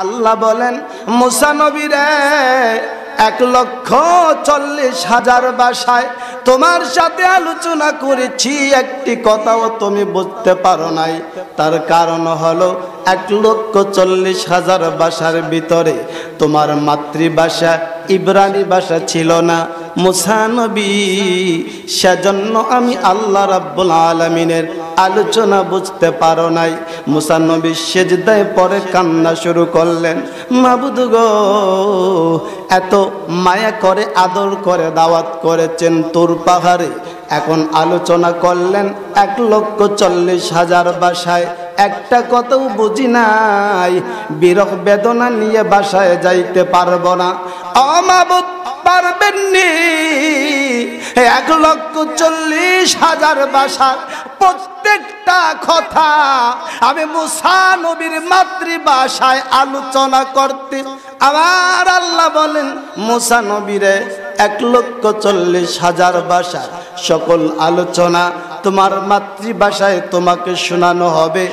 আল্লাহ বলেন মুসা নবী রে 1,40,000 ভাষায় তোমার সাথে আলোচনা করেছি, একটি কথাও তুমি বুঝতে পারো নাই। তার কারণ হলো 1,40,000 ভাষার ভিতরে তোমার মাতৃভাষা ইব্রানি ভাষা ছিল না মুসা নবী। সেজন্য আমি আল্লাহ রাব্বুল আলামিনের আলোচনা বুঝতে পারো নাই। মুসা নবী সিজদায় পড়ে কান্না শুরু করলেন, মাবুদ গো, এত মায়া করে আদর করে দাওয়াত করেছেন তুর পাহাড়ে, এখন আলোচনা করলেন 1,40,000 ভাষায়, একটা কথাও বুঝি নাই, বিরহ বেদনা নিয়ে বাসায় যাইতে পারবো না। ও মাবুদ, পারবেননি? 1,40,000 ভাষার প্রত্যেকটা কথা আমি মুসা নবীর মাতৃভাষায় আলোচনা করতে আমার আল্লাহ বলেন মুসা নবীরে 1,40,000 ভাষা সকল আলোচনা তোমার মাতৃভাষায় তোমাকে শোনানো হবে,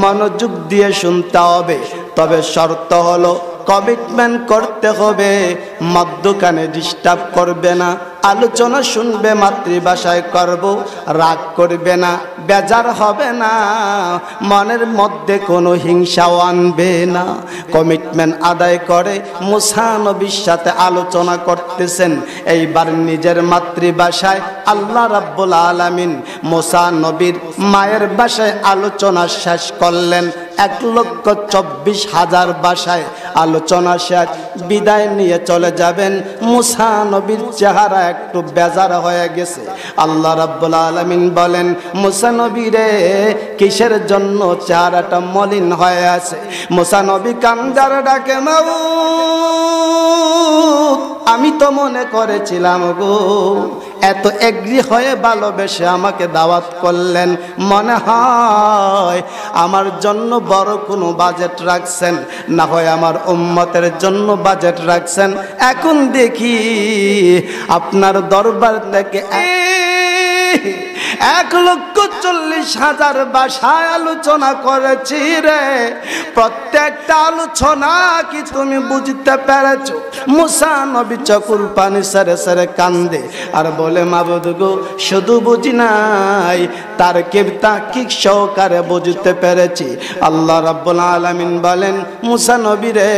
মনোযোগ দিয়ে শুনতে হবে। তবে শর্ত হলো কমিটমেন্ট করতে হবে, মধ্যখানে ডিস্টার্ব করবে না, আলোচনা শুনবে মাতৃভাষায় করব, রাগ করবে না, বেজার হবে না, মনের মধ্যে কোনো হিংসাও আনবে না। কমিটমেন্ট আদায় করে মুসা নবীর সাথে আলোচনা করতেছেন। এইবার নিজের মাতৃভাষায় আল্লাহ রাব্বুল আলামিন মুসা নবীর মায়ের ভাষায় আলোচনা শেষ করলেন। 1,24,000 ভাষায় আলোচনা শেষ, বিদায় নিয়ে চলে যাবেন। মুসা নবীর চেহারা একটু বেজার হয়ে গেছে। আল্লাহ রাব্বুল আলামিন বলেন, মুসা নবী রে, কিসের জন্য চেহারাটা মলিন হয়ে আছে? মুসা নবী কান্দার ডাকে, মাবুদ, আমি তো মনে করেছিলাম গো এত এগ্রি হয়ে ভালোবেসে আমাকে দাওয়াত করলেন, মনে হয় আমার জন্য বড় কোনো বাজেট রাখছেন, না হয় আমার উম্মতের জন্য বাজেট রাখছেন। এখন দেখি আপনার দরবার থেকে 1,40,000 ভাষায় আলোচনা করেছি রে, প্রত্যেকটা আলোচনা কি তুমি বুঝতে পেরেছো? মুসা নবী চকুর পানি সেরে সেরে কান্দে আর বলে, মাবুদ গো, শুধু বুঝি নাই, তার তাকিক সহকারে বুঝতে পেরেছি। আল্লাহ রাব্বুল আলামিন বলেন, মুসা নবী রে,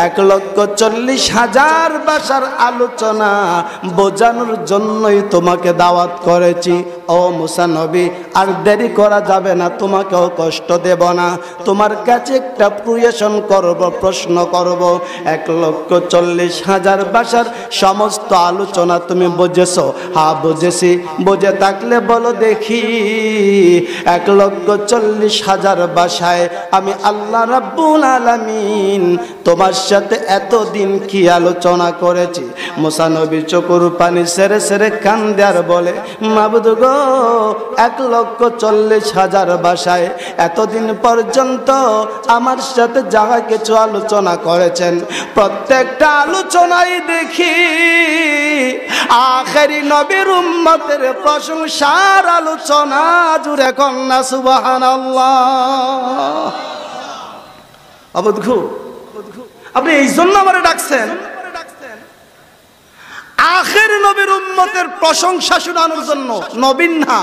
1,40,000 ভাষার আলোচনা বোঝানোর জন্যই তোমাকে দাওয়াত করেছি। ও মুসা নবী, আর দেরি করা যাবে না, তোমাকেও কষ্ট দেব না। তোমার কাছে একটা প্রশ্ন করব, 1,40,000 ভাষার সমস্ত আলোচনা তুমি বুঝেছো? হ্যাঁ বুঝেছি। বুঝে থাকলে বলো দেখি, 1,40,000 ভাষায় আমি আল্লাহ রাব্বুল আলামিন তোমার সাথে এতদিন কি আলোচনা করেছি? মুসা নবী চোখের পানি সেরে সেরে কান্দে আর বলে, মাবুদ গো, 1,40,000 ভাষায় এতদিন পর্যন্ত আমার সাথে যাহা কিছু আলোচনা করেছেন, প্রত্যেকটা আলোচনায় দেখি আখেরি নবীর উম্মতের প্রশংসার আলোচনা জুড়ে কন্যা সুবহানাল্লাহ। অবুধু, আপনি এই জন্য আমারে ডাকছেন? আখের নবীর উম্মতের প্রশংসা শোনানোর জন্য? নবীন না,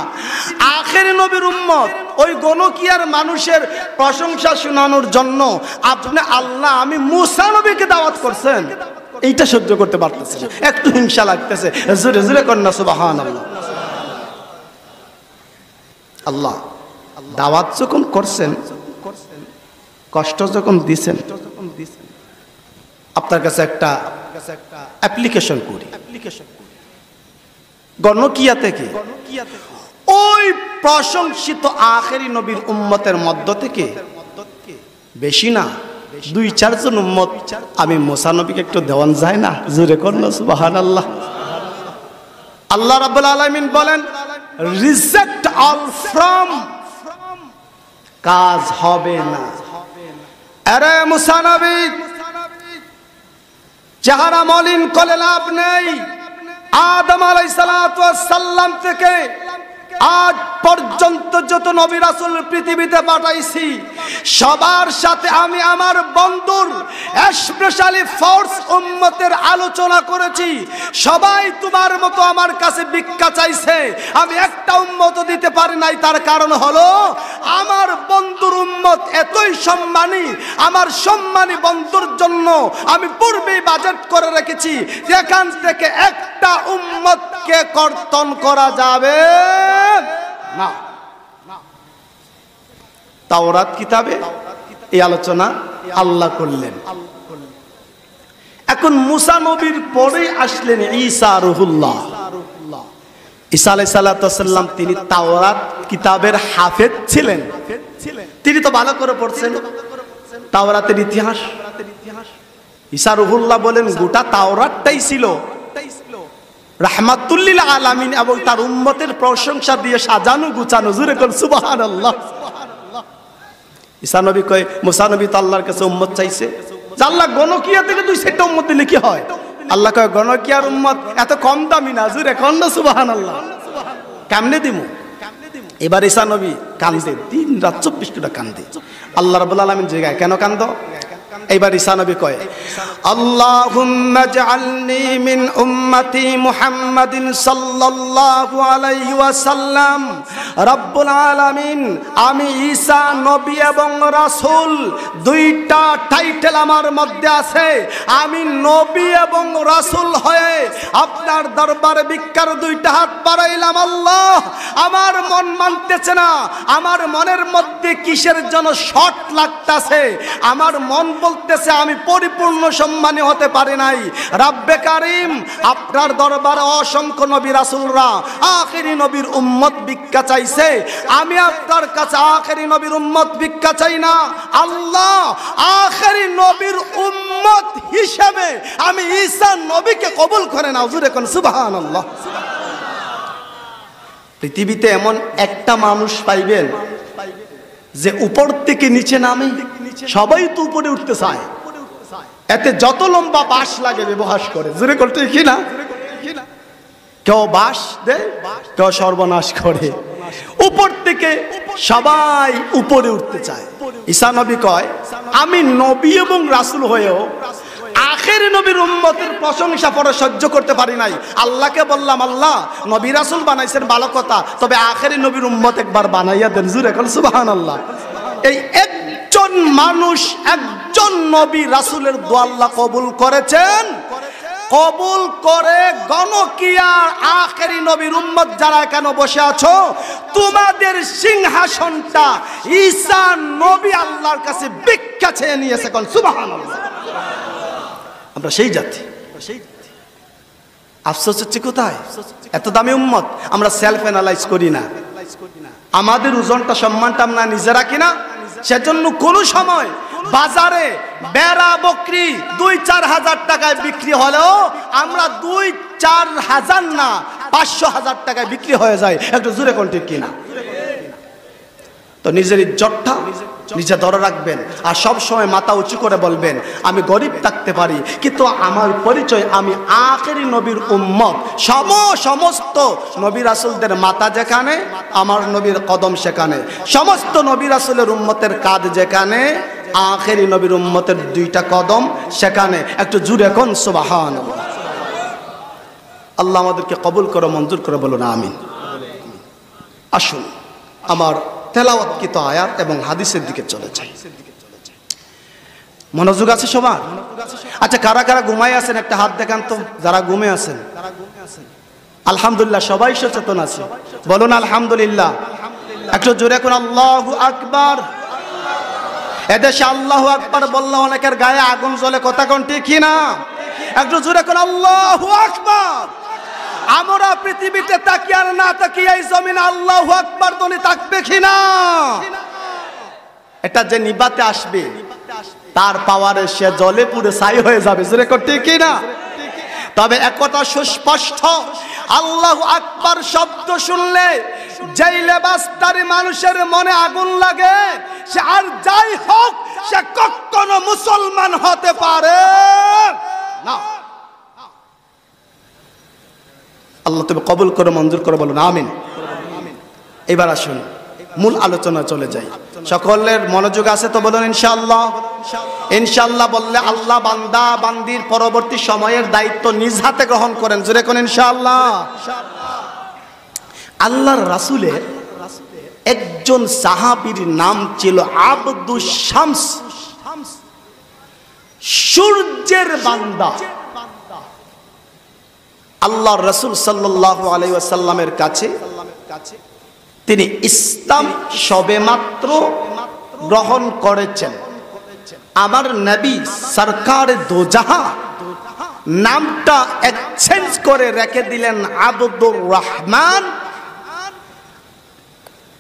আখের নবীর উম্মত, ওই গণকিয়ার মানুষের প্রশংসা শোনানোর জন্য আপনি আল্লাহ আমি মুসা নবীকে দাওয়াত করছেন। এইটা সহ্য করতে পারতেছে না, একটু হিংসা লাগতেছে। জোরে জোরে কন্যা সুবহানাল্লাহ। আল্লাহ দাওয়াত যখন করছেন, কষ্ট যখন দিছেন, আপনার কাছে একটা অ্যাপ্লিকেশন করি। গণকিয়া থেকে ওই প্রশংসিত আখেরি নবীর উম্মতের মধ্য থেকে বেশি না 2-4 জন উম্মত আমি মুসা নবীকে একটু দেওয়ান যায় না? জোরে কন্যা সুবহানাল্লাহ। আল্লাহ রাব্বুল আলামিন বলেন, রিজেক্ট অল ফ্রম, কাজ হবে না। আরে মুসা নবী, চেহারা মলিন করে লাভ নেই। আদম আলাইহিস সালাম থেকে আজ পর্যন্ত যত নবী রাসূল পৃথিবীতে পাঠাইছি, সবার সাথে আমি আমার বন্ধুর স্পেশালি ফোর্স উম্মতের আলোচনা করেছি। সবাই তোমার মতো আমার কাছে ভিক্ষা চাইছে, আমি একটা উম্মত দিতে পারি নাই। তার কারণ হলো আমার বন্ধুর উম্মত এতই সম্মানী, আমার সম্মানী বন্ধুর জন্য আমি পূর্বেই বাজেট করে রেখেছি যেখান থেকে একটা উম্মতকে কর্তন করা যাবে না। তাওরাত কিতাবে এই আলোচনা আল্লাহ করলেন। এখন মুসা নবীর পরে আসলেন ঈসা রুহুল্লাহ। ঈসা আলাইহিস সালাম তিনি তাওরাত কিতাবের হাফেজ ছিলেন। তিনি তো ভালো করে পড়ছেন তাওরাতের ইতিহাস। ঈসা রুহুল্লাহ বলেন গোটা তাওরাতটাই ছিল রাহমাতুল লিল আলামিন এবং তার উম্মতের প্রশংসা দিয়ে সাজানো গুছানো। জোরে কোন সুবহানাল্লাহ। ঈসা নবী কয় মুসা নবী তো আল্লাহর কাছে উম্মত চাইছে, আল্লাহ গণকিয়া থেকে 2-4টা উম্মত দিলে কি হয়? আল্লাহ কয় গণকিয়ার উম্মত এত কম দামি না। জোরে কোন সুবহানাল্লাহ। কেমনে দিমু? এবার ঈসা নবী কান্দে, দিন রাত 24 ঘন্টা কান্দে। আল্লাহ রাব্বুল আলামিন জিজ্ঞাসা কেন কান্দো? এইবার ঈসা নবী কয় আল্লাহুম্মা জাআলনি মিন উম্মতি মুহাম্মাদিন সাল্লাল্লাহু আলাইহি ওয়াসাল্লাম। রব্বুল আলামিন আমি ঈসা নবী এবং রাসূল, দুইটা টাইটেল আমার মধ্যে আছে। আমি নবী এবং রাসূল হয়ে আপনার দরবারে ভিক্ষার 2টা হাত বাড়াইলাম। আল্লাহ আমার মন মানতেছে না, আমার মনের মধ্যে কিসের জন্য শর্ট লাগতাছে। আমার মন বলতেছে আমি পরিপূর্ণ সম্মানী হতে পারি নাই। রাব্বে কারীম আপনার দরবারে অসংখ্য নবী রাসূলরা আখেরি নবীর উম্মত ভিক্ষা চাইছে, আমি আপনার কাছে আখেরি নবীর উম্মত ভিক্ষা চাই না। আল্লাহ আখেরি নবীর উম্মত হিসেবে আমি ঈসা নবীকে কবুল করে নাও। জোরে কোন সুবহানাল্লাহ। পৃথিবীতে এমন একটা মানুষ পাইবেন যে উপর থেকে নিচে নামে, সবাই তো উপরে উঠতে চায়, এতে যত লম্বা বাঁশ লাগে ব্যবহার করে। জোরে করতে কি না? কেউ বাঁশ দেয়, কেউ সর্বনাশ করে। উপর থেকে সবাই উপরে উঠতে চায়। ঈসা নবী কয় আমি নবী এবং রাসূল হয়েও আখেরি নবীর উম্মতের প্রশংসা পরে সহ্য করতে পারি নাই। আল্লাহকে বললাম আল্লাহ নবী রাসূল বানাইছেন ভালো কথা, তবে আখেরি নবীর উম্মত একবার বানাইয়া দেন। জোরে কোন সুবহানাল্লাহ। এই একজন মানুষ, একজন নবী রাসূলের দোয়া আল্লাহ কবুল করেছেন। কবুল করে গণকিয়ার আখেরি নবীর উম্মত যারা এখানে বসে আছো, তোমাদের সিংহাসনটা ঈসা নবী আল্লাহর কাছে ভিক্ষা চেয়ে নিয়েছে। কোন সুবহানাল্লাহ। আমরা সেই জাতি। আফসোস হচ্ছে কোথায়? এত দামি উম্মত আমরা সেলফ অ্যানালাইজ করি না। আমাদের ওজনটা সম্মানটা আমরা নিজে রাখি না। সেজন্য কোন সময় বাজারে বেড়া বকরি 2-4 হাজার টাকায় বিক্রি হলেও আমরা 2-4 হাজার না 500,000 টাকায় বিক্রি হয়ে যায়। একটু জোরে কোন ঠিক কিনা? তো নিজের ইজ্জতটা নিজে ধরে রাখবেন আর সব সময় মাথা উঁচু করে বলবেন আমি গরিব থাকতে পারি, কিন্তু আমার পরিচয় আমি আখেরি নবীর উম্মত। সমস্ত নবী রাসূলদের মাথা যেখানে, আমার নবীর কদম সেখানে। সমস্ত নবী রাসূলের উম্মতের কাঁধ যেখানে, আখেরি নবীর উম্মতের 2টা কদম সেখানে। একটু জুড়ে কোন সুবহানাল্লাহ। আল্লাহ আমাদেরকে কবুল করে মঞ্জুর করে বলুন আমিন। আসুন আমার তেলাওয়াতকৃত আয়াত এবং হাদিসের দিকে চলে যাই। মনোযোগ আছে সবার? আচ্ছা কারা কারা ঘুমায় আছেন একটা হাত দেখান তো। যারা ঘুমে আছেন আলহামদুলিল্লাহ সবাই সচেতন আছে, বলুন আলহামদুলিল্লাহ। একটু জোরে কোন আল্লাহু আকবার। এদেশে আল্লাহু আকবার বললে অনেকের গায়ে আগুন জ্বলে, কথা কোন ঠিক না? একটু জোরে কোন আল্লাহু আকবার। আমরা পৃথিবীতে তাকিয়ে আর না তাকিয়ে এই জমিনে আল্লাহু আকবার ধ্বনি থাকবে কিনা? এটা যে নিবাতে আসবে তার পাওয়ারে সে জলে পুড়ে ছাই হয়ে যাবে। জোরে করতে কি না? তবে এক কথা সুস্পষ্ট, আল্লাহু আকবার শব্দ শুনলে যেই লেবাসদারি মানুষের মনে আগুন লাগে সে আর যাই হোক সে কখনো মুসলমান হতে পারে না। আল্লাহ তুমি কবুল করে মঞ্জুর করে বলুন আমিন। এবার আসুন মূল আলোচনা চলে যাই। সকলের মনোযোগ আছে তো বলুন ইনশাআল্লাহ। ইনশাআল্লাহ বললে আল্লাহ বান্দা বান্দির পরবর্তী সময়ের দায়িত্ব নিজ হাতে গ্রহণ করেন, জোরে কোন ইনশাআল্লাহ। আল্লাহর রাসূলের একজন সাহাবীর নাম ছিল আব্দুস শামস, সূর্যের বান্দা। আল্লাহর রাসূল সাল্লাল্লাহু আলাইহি ওয়াসাল্লামের কাছে তিনি ইসলাম সবেমাত্র গ্রহণ করেছেন। আমার নবী সরকার দো জাহাঁ নামটা এক্সচেঞ্জ করে রেখে দিলেন আব্দুর রহমান।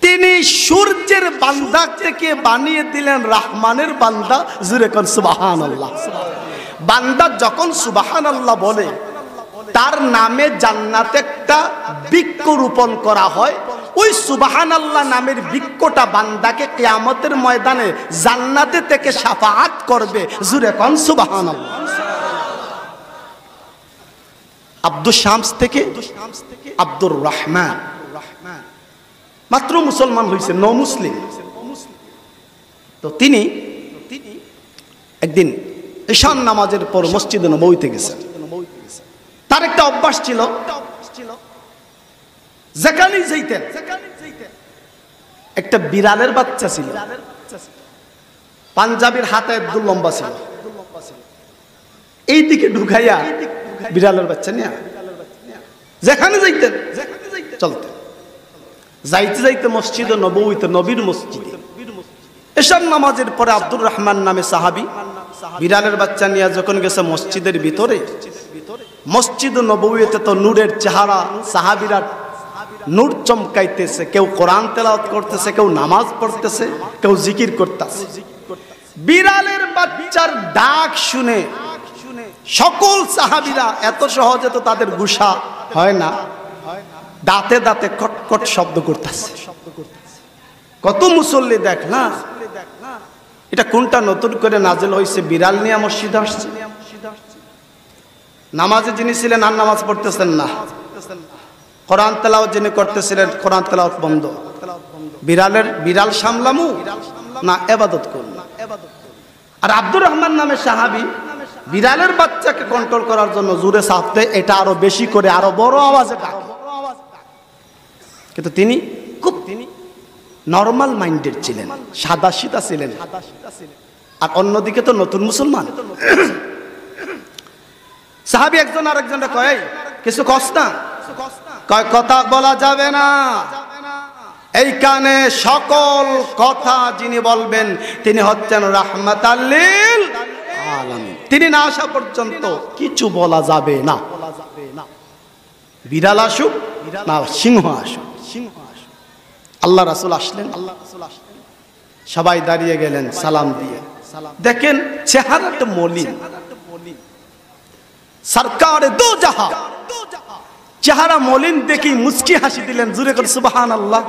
তিনি সূর্যের বান্দা থেকে বানিয়ে দিলেন রহমানের বান্দা, জোরে কোন সুবহানাল্লাহ। বান্দা যখন সুবহানাল্লাহ বলে তার নামে জান্নাতে একটা বৃক্ষ রোপণ করা হয়। ওই সুবহানাল্লাহ নামের বৃক্ষটা বান্দাকে কিয়ামতের ময়দানে জান্নাতে থেকে শাফাআত করবে, জোরে কোন সুবহানাল্লাহ। আব্দুস শামস থেকে আব্দুর রহমান, মাত্র মুসলমান হয়েছে, ন মুসলিম। তো তিনি একদিন ঈশান নামাজের পর মসজিদে নববীতে গেছেন। তার একটা অভ্যাস ছিল, যেখানেই যাইতেন একটা বিড়ালের বাচ্চা ছিল, পাঞ্জাবির হাতে একদম লম্বা ছিল, এই দিকে ঢুকাইয়া বিড়ালের বাচ্চা নিয়ে যেখানে যাইতেন চলতেন। যাইতে যাইতে মসজিদে নববীতে, নবীর মসজিদে ঈশান নামাজের পরে আব্দুর রহমান নামে সাহাবী বিড়ালের বাচ্চা নিয়ে যখন গেছে মসজিদের ভিতরে, মসজিদ নববীতে তো নূরের চেহারা, সাহাবীরা নূর চমকাইতেছে, কেউ কোরআন তেলাওয়াত করতেছে, কেউ নামাজ পড়তেছে, কেউ জিকির করতেছে। বিড়ালের বাচ্চার ডাক শুনে সকল সাহাবীরা, এত সহজে তো তাদের গুসা হয় না, দাঁতে দাঁতে কটকট শব্দ করতেছে। কত মুসল্লি দেখ না, এটা কোনটা নতুন করে নাজেল হয়েছে, বিড়াল নিয়ে মসজিদে আসছে। নামাজে যিনি ছিলেন আর নামাজ পড়তেছেন না, কোরআন তেলাওয়াত যিনি করতেছিলেন কোরআন তেলাওয়াত বন্ধ। বিড়াল সামলামু না ইবাদত করব। আর আব্দুর রহমান নামে সাহাবী বিড়ালের বাচ্চাকে কন্ট্রোল করার জন্য জোরে সাথে এটা আরো বেশি করে আরো বড় আওয়াজে ডাকে। কিন্তু তিনি খুব নরমাল মাইন্ডেড ছিলেন, সাদাসিধা ছিলেন। আর অন্যদিকে তো নতুন মুসলমান সাহাবী একজন আরেকজনকে কয়, কিছু কস না, কয় কথা বলা যাবে না, এইখানে সকল কথা যিনি বলবেন তিনি হচ্ছেন রাহমাতাল লিল আলামিন। তিনি না আসা পর্যন্ত কিছু বলা যাবে না। বিড়াল আসুক না সিংহ আসুক। আল্লাহ রাসূল আসলেন, সবাই দাঁড়িয়ে গেলেন সালাম দিয়ে। দেখেন চেহারাটা মলিন, সরকারে দো জাহাঁ চেহারা মলিন দেখি মুস্কি হাসি দিলেন, জোরে করে সুবহানাল্লাহ।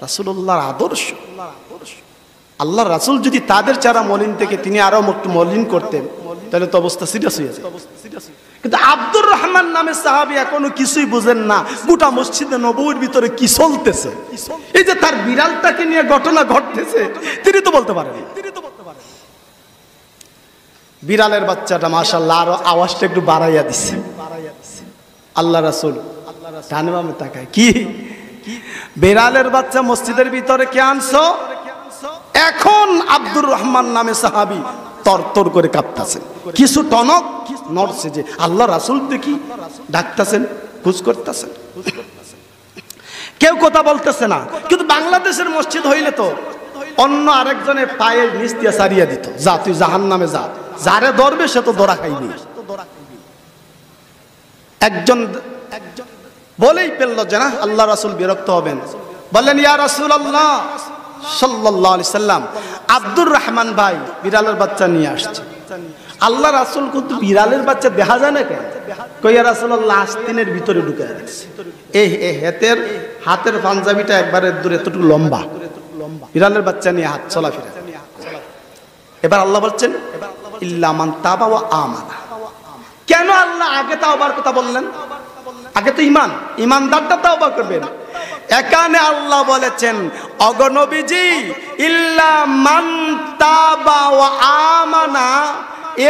রাসূলুল্লাহর আদর্শ। আল্লাহর রাসূল যদি তাদের চেহারা মলিন থেকে তিনি আরো একটু মলিন করতেন তাহলে তো অবস্থা সিরিয়াস হয়ে যেত। কিন্তু আব্দুর রহমান নামে সাহাবী এখনো কিছুই বুঝেন না গোটা মসজিদে নববীর ভিতরে কি চলতেছে। এই যে তার বিড়ালটাকে নিয়ে ঘটনা ঘটতেছে তিনি তো বলতে পারেন। বিড়ালের বাচ্চাটা মাশাআল্লাহ আরো আওয়াজটা একটু বাড়াইয়া দিচ্ছে। আল্লাহ রাসূল ডানে বামে তাকায়, কি বিড়ালের বাচ্চা মসজিদের ভিতরে কে আনছো? এখন আব্দুর রহমান নামে সাহাবী তরতর করে কাঁপতাছেন, কিছু টনক নড়ছে যে আল্লাহ রাসূল দেখি ডাকতেছেন, খুঁজ করতেছেন, কেউ কথা বলতেছে না। কিন্তু বাংলাদেশের মসজিদ হইলে তো অন্য আরেকজনের পায়ের নিচ দিয়ে সারিয়া দিত, যা তুই জাহান্নামে যা, যারে ধরবে সে তো ধরা খাইবি। একজন বলেই ফেললো যে না আল্লাহ রাসূল বিরক্ত হবেন, বললেন ইয়া রাসূলুল্লাহ সাল্লাল্লাহু আলাইহি সাল্লাম আব্দুর রহমান ভাই বিড়ালের বাচ্চা নিয়ে আসছে। আল্লাহ রাসূল কিন্তু বিড়ালের বাচ্চা দেখা যায় না কেন? কই ইয়া রাসূলুল্লাহ আস্তিনের ভিতরে ঢুকে রাখছে। এই হাতের পাঞ্জাবিটা একবারে দূরে এতটুকু লম্বা, বিড়ালের বাচ্চা নিয়ে হাত চলাফেরা। এবার আল্লাহ বলছেন ইল্লা মান তাবা ওয়া আমানা। কেন আল্লাহ আগে তাওবার কথা বললেন? আগে তো ইমানদারটা তাওবা করবেন, এখানে আল্লাহ বলেছেন অগনবীজি ইল্লা মান তাবা ওয়া আমানা,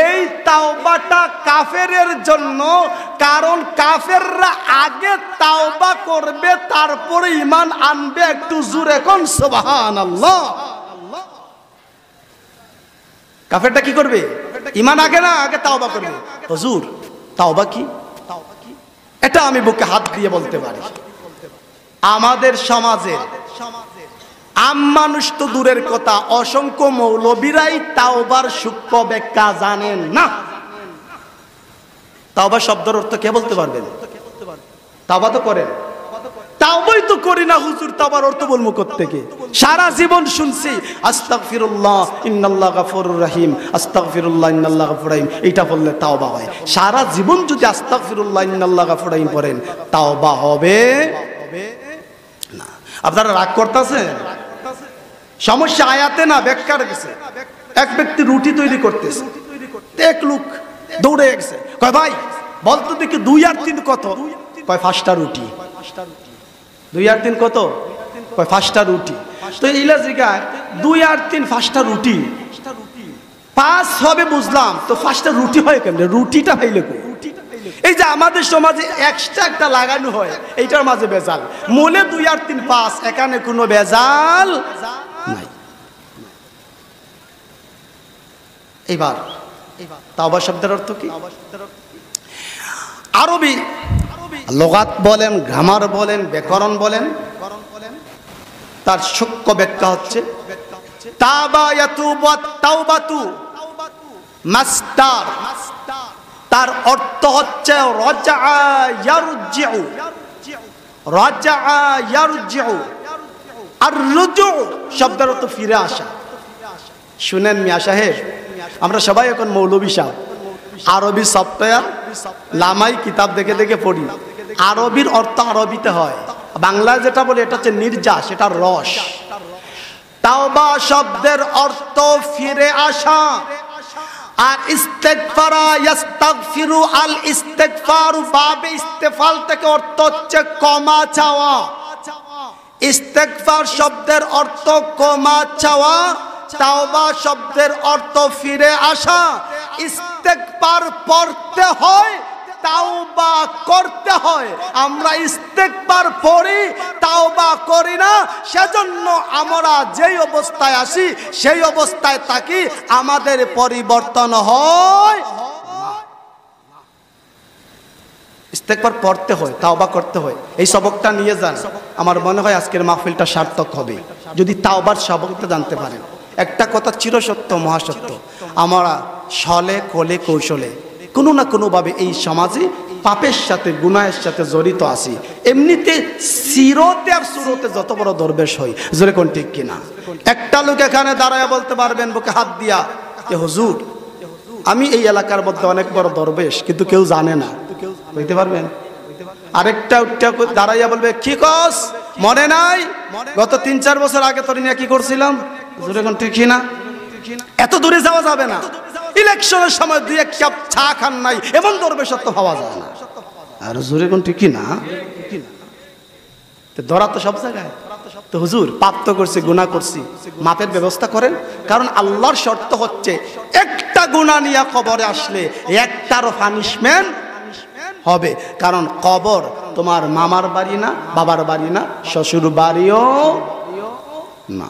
এই তাওবাটা কাফেরের জন্য, কারণ কাফেররা আগে তাওবা করবে তারপরে ঈমান আনবে। একটু জোরে কোন সুবহানাল্লাহ। কাফেরটা কি করবে? ঈমান আগে না, আগে তাওবা করবে। হুজুর তাওবা কি? এটা আমি বুকে হাত দিয়ে বলতে পারি, আমাদের সমাজে আম মানুষ তো দূরের কথা, অসংখ্য মৌলবীরাই তাওবার সূক্ষ্ম ব্যাখ্যা জানেন না। তাওবা শব্দের অর্থ কে বলতে পারবেন? তাওবা তো করেন, তাওবাই তো করি না হুজুর, তাওবার অর্থ বলবো কোত্থেকে? সারা জীবন শুনছি আস্তাগফিরুল্লাহ ইন্নাল্লাহ গফুরুর রহিম, আস্তাগফিরুল্লাহ ইন্নাল্লাহ গফুরুর রহিম, এটা বললে তাওবা হয়। সারা জীবন যদি আস্তাগফিরুল্লাহ ইন্নাল্লাহ গফুরুর রহিম পড়েন, তাওবা হবে না। আপনারা রাগ করতেছেন? সমস্যা আয়াতে না, ব্যাখ্যার গেছে। এক ব্যক্তি রুটি তৈরি করতেছে, এক লোক দৌড়ে গেছে, কয় ভাই বলতো দেখি 2 আর 3 কত? কয় 5টা রুটি। 2 আর 3 কত? কয় 5টা রুটি। তো ইলা জিগায় 2 আর 3 5টা রুটি, 5 হবে বুঝলাম, তো 5টা রুটি হয় কেমনে? রুটিটা হইলে কই? এই যে আমাদের সমাজে এক্সট্রা একটা লাগানো হয়, এইটার মাঝে বেজাল। মূলে 2 আর 3 5, এখানে কোনো বেজাল নাই। এবার তাওবা শব্দের অর্থ কি? আরবি লগাত বলেন, গ্রামার বলেন, ব্যাকরণ বলেন, তার সূক্ষ্ম ব্যাখ্যা হচ্ছে তাবা ইয়াতুবু তাওবাতু মাসদার, তার অর্থ হচ্ছে রাজা ইয়ারজিউ, রাজা ইয়ারজিউ। আর রুজু শব্দের অর্থ ফিরে আসা। শুনেন মিয়া সাহেব, আমরা সবাই এখন মৌলবী সাহেব, আরবি সফটওয়্যার লামাই কিতাব দেখে দেখে পড়ি। আরবির অর্থ আরবিতে হয়, বাংলায় যেটা বলে এটা হচ্ছে নির্যাস, এটা রস। তাওবা শব্দের অর্থ ফিরে আসা। আর ইস্তেগফারা ইস্তাগফিরু, আল ইস্তেগফারু বাবে ইস্তেফাল থেকে অর্থ হচ্ছে ক্ষমা চাওয়া। ইস্তেগফার শব্দের অর্থ ক্ষমা চাওয়া, তাওবা শব্দের অর্থ ফিরে আসা। ইস্তেগফার পড়তে হয়, তাওবা করতে হয়। আমরা ইস্তেগফার পড়ি, তাওবা করি না, সেজন্য আমরা যেই অবস্থায় আসি সেই অবস্থায় থাকি, আমাদের পরিবর্তন হয়। ইস্তেগফার পড়তে হয়, তাওবা করতে হয়। এই সবকটা নিয়ে যান, আমার মনে হয় আজকের মাহফিলটা সার্থক হবে যদি তাওবার সবকটা জানতে পারেন। একটা কথা চিরসত্য, মহাসত্য, আমরা ছলে কলে কৌশলে কোনো না কোনোভাবে এই সমাজে পাপের সাথে গুনাহের সাথে জড়িত আছি। এমনিতে সিরতে আর সুরতে যত বড় দরবেশ হয়, জোরে কোন ঠিক কিনা? একটা লোক এখানে দাঁড়ায় বলতে পারবেন বুকে হাত দিয়া যে হুজুর আমি এই এলাকার মধ্যে অনেক বড় দরবেশ, কিন্তু কেউ জানে না, বলতে পারবেন? আরেকটা দাঁড়াইয়া বলবে কি কস মনে নাই, গত 3-4 বছর আগে তোর নিয়ে কি করছিলাম, জোরে কোন ঠিক কিনা? এত দূরে যাওয়া যাবে না। ইলেকশনের সময় 2-1 কাপ চা খান নাই, এমন দরবেশত্ব পাওয়া যায় না। আর জোরে কোন ঠিক কিনা? ধরা তো সব জায়গায়। তো হুজুর পাপ তো করছি, গুনাহ করছি, মাপের ব্যবস্থা করেন। কারণ আল্লাহর শর্ত হচ্ছে একটা গুনাহ নিয়ে কবরে আসলে একটারও পানিশমেন্ট হবে। কারণ কবর তোমার মামার বাড়ি না, বাবার বাড়ি না, শ্বশুর বাড়িও না।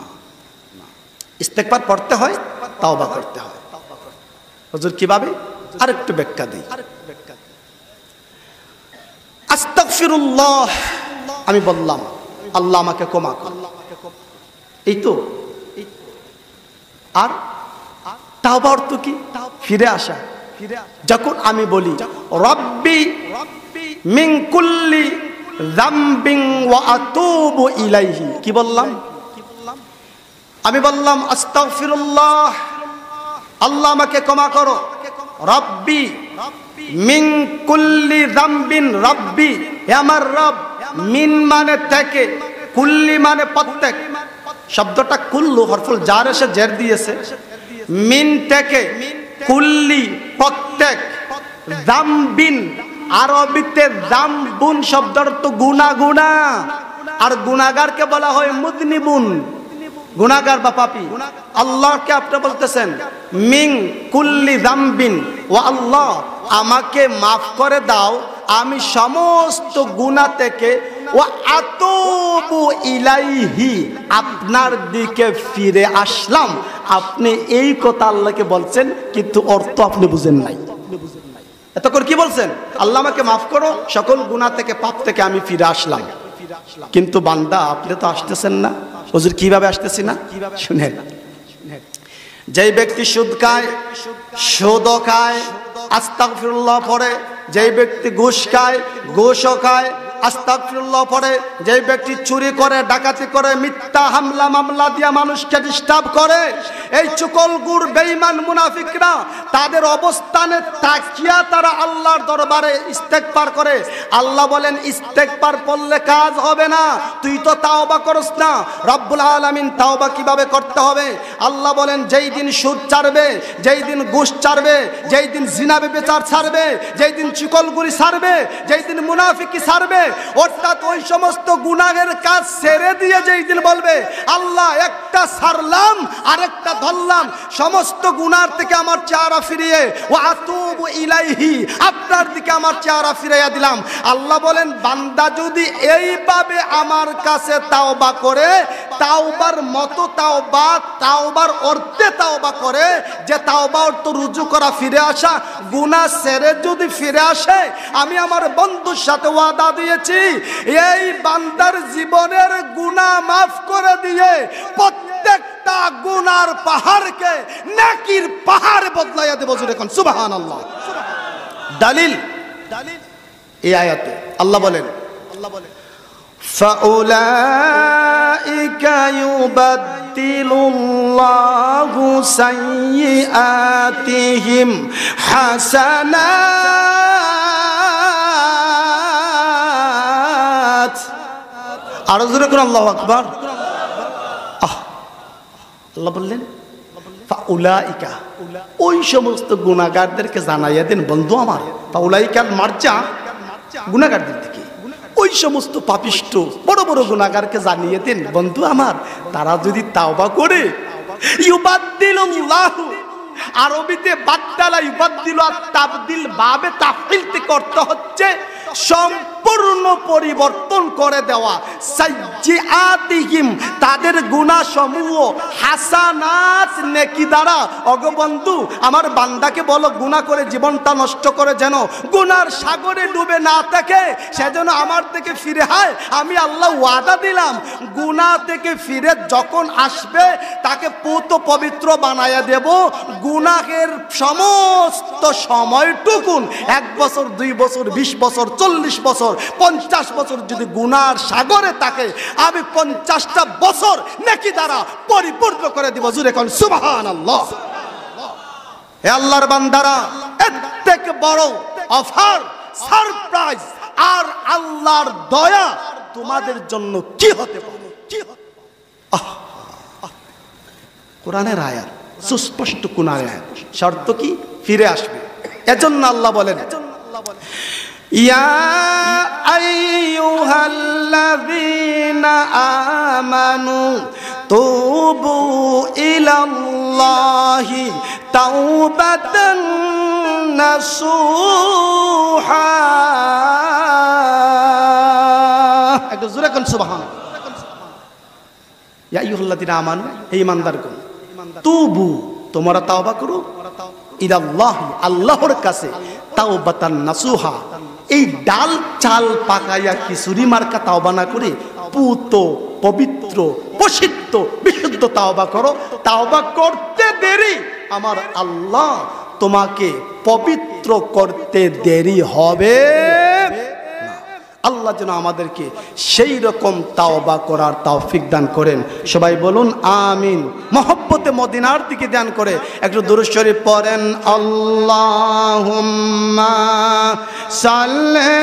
ইস্তেগফার পড়তে হয়, তাওবা করতে হয়। হুজুর কিভাবে? আরেকটু ব্যাখ্যা দিই। আস্তাগফিরুল্লাহ, আমি বললাম আল্লাহ আমাকে ক্ষমা করুন, এই তো। আর তাওবা অর্থ কি? ফিরে আসা। যখন আমি বলি রব্বি মিন কুল্লি যামবিন ওয়া আতুবু ইলাইহি, কি বললাম? আমি বললাম আস্তাগফিরুল্লাহ, আল্লাহ আমাকে ক্ষমা করো। রব্বি মিন কুল্লি যামবিন, রব্বি হে আমার রব, মিন মানে থেকে, কুল্লি মানে প্রত্যেক। শব্দটা কুল্লু হরফুল জার এসে জের দিয়েছে, মিন থেকে, কুল্লি প্রত্যেক, যামবিন আরবিতে যামবুন শব্দের তো গুনাহ, গুনাহ। আর গুনাহগারকে বলা হয় মুযনিবুন, গুনাহগার বা পাপী। আল্লাহকে আপনি বলতেছেন মিন কুল্লি যামবিন, ও আল্লাহ আমাকে মাফ করে দাও, আমি সমস্ত গুনাহ থেকে ও আতুবু ইলাইহি, আপনার দিকে ফিরে আসলাম। আপনি এই কথা আল্লাহকে বলছেন, কিন্তু অর্থ আপনি বুঝেন নাই। এত করে কি বলছেন? আল্লাহ আমাকে মাফ করো, সকল গুনাহ থেকে পাপ থেকে আমি ফিরে আসলাম। কিন্তু বান্দা আপনি তো আসতেছেন না। হুজুর কিভাবে আসতেছি না? শুনেন, যেই ব্যক্তি সুদ খায়, সুদ খায়, আস্তাগফিরুল্লাহ পড়ে, যেই ব্যক্তি ঘুষ খায়, ঘুষও খায়, আস্তাগফিরুল্লাহ পড়ে, যেই ব্যক্তি চুরি করে, ডাকাতি করে, মিথ্যা হামলা মামলা দিয়া মানুষকে ডিস্টার্ব করে, এই চুকলগুড় বেঈমান মুনাফিকরা তাদের অবস্থানে তাকিয়া তারা আল্লাহর দরবারে ইস্তেগফার করে। আল্লাহ বলেন ইস্তেগফার পড়লে কাজ হবে না, তুই তো তাওবা করস না। রব্বুল আলামিন তাওবা কিভাবে করতে হবে? আল্লাহ বলেন যেই দিন সুদ ছাড়বে, যেই দিন ঘুষ ছাড়বে, যেই দিন জিনা ব্যভিচার ছাড়বে, যেই দিন চুকলগুড়ি ছাড়বে, যেই দিন মুনাফিকি ছাড়বে, অর্থাৎ ওই সমস্ত গুনাহের কাজ ছেড়ে দিয়ে যেই দিন বলবে আল্লাহ একটা ছাড়লাম আরেকটা ধরলাম, সমস্ত গুনার থেকে আমার চেহারা ফিরিয়ে ও আতুবু ইলাইহি, আপনার দিকে আমার চেহারা ফিরাইয়া দিলাম। আল্লাহ বলেন বান্দা যদি এইভাবে আমার কাছে তাওবা করে, তাওবার মতো তাওবা, তাওবার অর্থে তাওবা করে, যে তাওবা অর্থ রুজু করা, ফিরে আসা, গুনাহ ছেড়ে যদি ফিরে আসে, আমি আমার বন্ধুর সাথে ওয়াদা দিয়েছি এই বান্দার জীবনের গুনাহ মাফ করে দিয়ে প্রত্যেকটা গুনার পাহাড়কে নেকির পাহাড়ে বদলাইয়া দেব। এখন সুবহানাল্লাহ। দলিল এই আয়াতে আল্লাহ বলেন ফাউলাইকা ইউবাদদিলুল্লাহু সাইয়্যাতিহিম হাসানাত। আরো জোরে করুন আল্লাহু আকবার। আল্লাহ বললেন ফাউলাইকা, ওই সমস্ত গুনাহগারদেরকে জানাইয়া দেন বন্ধু আমার। ফাউলাইকার মার্জা গুনাহগারদের দিকে, ওই সমস্ত পাপিষ্ট বড় বড় গুনাহগারকে জানিয়ে দেন বন্ধু আমার, তারা যদি তাওবা করে, ইউবাদদিলুল্লাহু, আরবিতে বাদদালা ইউবাদদিলু আর তাবদিল বাবে তাফঈল থেকে অর্থ হচ্ছে সম্পূর্ণ পরিবর্তন করে দেওয়া। সাইয়্যাতিহিম, তাদের গুনাহ সমূহ, হাসানাত, নেকি দ্বারা। ওগো বন্ধু আমার বান্দাকে বলো গুনাহ করে জীবনটা নষ্ট করে যেন গুনার সাগরে ডুবে না থাকে, সেজন্য আমার থেকে ফিরে হয়। আমি আল্লাহ ওয়াদা দিলাম গুনাহ থেকে ফিরে যখন আসবে তাকে পুত পবিত্র বানায়া দেব। গুনাহের সমস্ত সময়টুকুন, 1 বছর 2 বছর 20 বছর 40 বছর 50 বছর যদি গুনার সাগরে থাকে, আমি 50টা বছর নেকি দ্বারা পরিপূর্ণ করে দিব। জোরে কোন সুবহানাল্লাহ। হে আল্লাহর বান্দারা, এর থেকে বড় অফার, সারপ্রাইজ আর আল্লাহর দয়া তোমাদের জন্য কি হতে পারে? কোরআনের আয়াত, সুস্পষ্ট কোরআনের আয়াত। শর্ত কি? ফিরে আসবে। এজন্য আল্লাহ বলেন ইয়া আইয়ুহাল্লাযীনা আমানু তুবু ইলাল্লাহি তাওবাতান নাসুহা। একটু জোরে কোন সুবহানাল্লাহ। ইয়া আইয়ুহাল্লাযীনা আমানু, হে ঈমানদারগণ, তুবু, তোমরা তাওবা করো, ইলাল্লাহ, আল্লাহর কাছে, তাওবাতান নাসুহা, এই ডাল চাল পাকাইয়া খিচুড়ি মার্কা তাওবা না করে পুত পবিত্র প্রসিদ্ধ বিশুদ্ধ তাওবা করো। তাওবা করতে দেরি আমার আল্লাহ তোমাকে পবিত্র করতে দেরি হবে না। আল্লাহ যেন আমাদেরকে সেই রকম তাওবা করার তৌফিক দান করেন। সবাই বলুন আমিন। মহব্বতে মদিনার দিকে ধ্যান করে একটু দুরূদ শরীফ পড়েন। আল্লাহুম্মা সাল্লি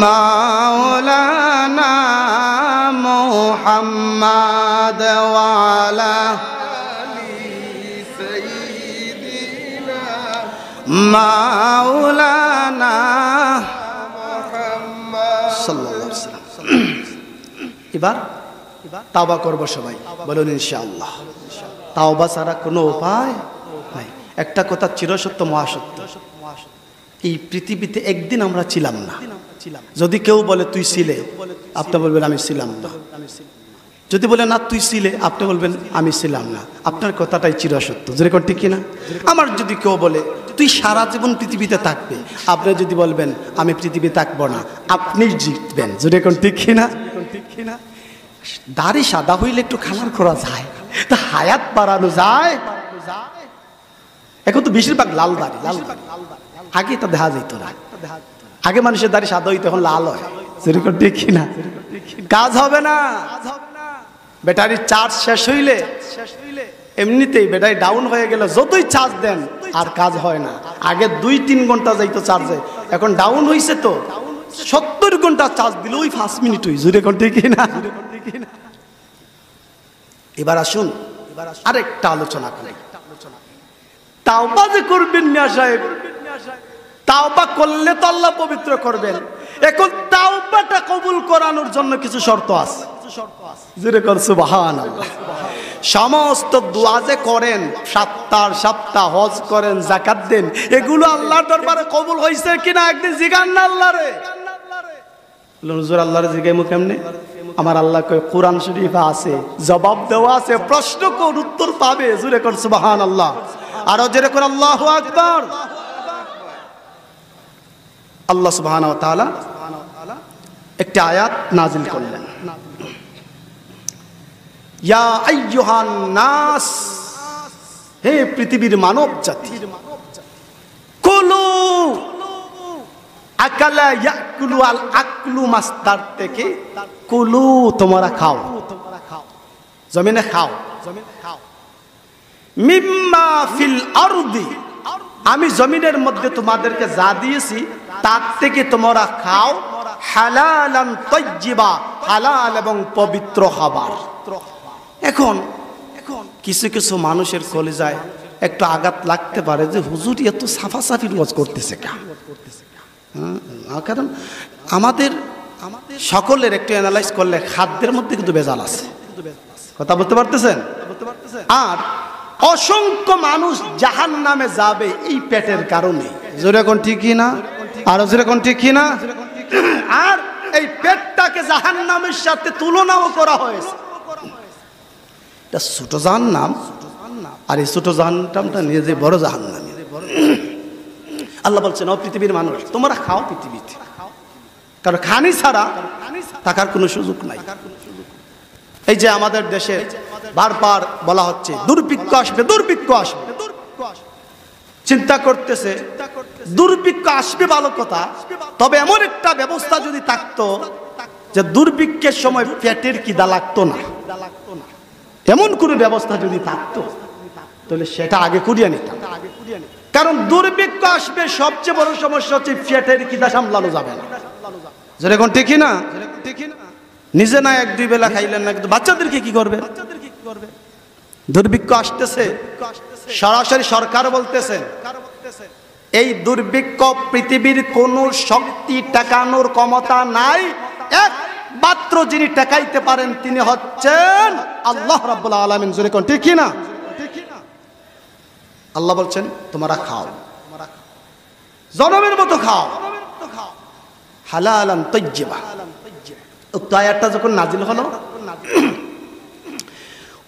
মাওলানা মুহাম্মাদ ওয়া আলা মাওলানা সাল্লাল্লাহু আলাইহি ওয়াসাল্লাম। এবার তাওবা করব সবাই, বলুন ইনশাআল্লাহ। তাওবা ছাড়া কোনো উপায় নাই। একটা কথা চিরসত্য মহাসত্য, এই পৃথিবীতে একদিন আমরা ছিলাম না। যদি কেউ বলে তুই ছিলে, আপনি বলবেন আমি ছিলাম না। যদি বলে না তুই ছিলে, আপনি বলবেন আমি ছিলাম না। আপনার কথাটাই চিরসত্য, যেরকম ঠিক কিনা? আমার যদি কেউ বলে তুই সারা জীবন পৃথিবীতে থাকবে, আপনি যদি বলবেন আমি পৃথিবী থাকবো না, আপনি জিতবেন, যেরকম ঠিক কিনা? দাড়ি সাদা হইলে একটু কালার করা যায়, তা হায়াত বাড়ানো যায়? এখন তো বেশিরভাগ লাল দাড়ি, আগে তা দেখা যেত না। আগে মানুষের দাড়ি সাদা হইতো, এখন লাল হয়, যেরকম ঠিক কিনা? কাজ হবে না। ব্যাটারির চার্জ শেষ হইলে এমনিতেই ব্যাটারি ডাউন হয়ে গেলে যতই চার্জ দেন আর কাজ হয় না। আগে 2-3 ঘন্টা যাইতো চার্জে, এখন ডাউন হইছে তো 70 ঘন্টা চার্জ দিলে ওই 5 মিনিট হই, জুড়ে কোন ঠিক না? এবার আসুন আরেকটা আলোচনা করি। তাওবা যে করবেন মিয়া সাহেব, তাওবা করলে তো আল্লাহ পবিত্র করবেন। এখন তাওবাটা কবুল করানোর জন্য কিছু শর্ত আছে। সুবহানাল্লাহ। সমস্ত দোয়া যে করেন, সপ্তাহ হজ করেন, যাকাত দেন, এগুলো আল্লাহর দরবারে কবুল হইছে কিনা একদিন জিগান না আল্লাহরে। হুজুর আল্লাহরে জিগাইমু কেমনে? আমার আল্লাহ কয় কোরআন শরীফে আছে, জবাব দেওয়া আছে, প্রশ্ন কর উত্তর পাবে। জোরে কর সুবহানাল্লাহ। আরো জোরে কর আল্লাহু আকবার। আল্লাহ সুবহানাহু ওয়া তাআলা একটি আয়াত নাজিল করলেন, ইয়া আইয়ুহান নাস, হে পৃথিবীর মানব জাতি, কুলু, আকালা ইয়াকুলু, আল আকলু মাসদার থেকে কুলু, তোমরা খাও, জমিনে খাও। মিম্মা ফিল আরদি, আমি জমিনের মধ্যে তোমাদেরকে যা দিয়েছি তার থেকে তোমরা খাও। হালালান তাইয়্যিবা, হালাল এবং পবিত্র খাবার। এখন কিছু কিছু মানুষের কলিজায় একটু আঘাত লাগতে পারে যে হুজুর এত সাফাসাফির ওয়াজ করতেছে কেন? কারণ আমাদের সকলের একটু অ্যানালাইজ করলে খাদ্যের মধ্যে কিন্তু ভেজাল আছে, কথা বলতে পারতেছেন? আর অসংখ্য মানুষ জাহান্নামে যাবে এই পেটের কারণে, যেরকম ঠিকই না? আরো যেরকম ঠিকই না? আর এই পেটটাকে জাহান্নামের সাথে তুলনাও করা হয়েছে। এটা ছোট জাহান্নাম, আর এই ছোট জাহান্নামটা নিয়ে যে বড় জাহান্নাম। আল্লাহ বলছেন ও পৃথিবীর মানুষ, তোমরা খাও পৃথিবীতে, কারণ খানি ছাড়া থাকার কোনো সুযোগ নাই। এই যে আমাদের দেশে বারবার বলা হচ্ছে দুর্ভিক্ষ আসবে, দুর্ভিক্ষ আসবে, চিন্তা করতেছে দুর্ভিক্ষ আসবে ভালো কথা, তবে এমন একটা ব্যবস্থা যদি থাকতো যে দুর্ভিক্ষের সময় পেটের খিদা লাগতো না, এমন কোনো ব্যবস্থা যদি থাকতো তাহলে সেটা আগে করিয়ে নিতাম। কারণ দুর্ভিক্ষ আসবে, সবচেয়ে বড় সমস্যা হচ্ছে পেটের খিদা সামলানো যাবে না, যেরকম ঠিকই না? নিজে না 1-2 বেলা খাইলেন না, কিন্তু বাচ্চাদেরকে কি করবে? দুর্ভিক্ষ আসতেছে, সরাসরি সরকার বলতেছেন এই দুর্ভিক্ষ পৃথিবীর কোন শক্তি ঠেকানোর ক্ষমতা নাই, একমাত্র যিনি ঠেকাইতে পারেন তিনি হচ্ছেন আল্লাহ রাব্বুল আলামিন। জোরে কোন ঠিক না? আল্লাহ বলছেন তোমরা খাও, জনমের মতো খাও, হালালান তাইয়্যিবা। উক্ত আয়াতটা যখন নাজিল হলো,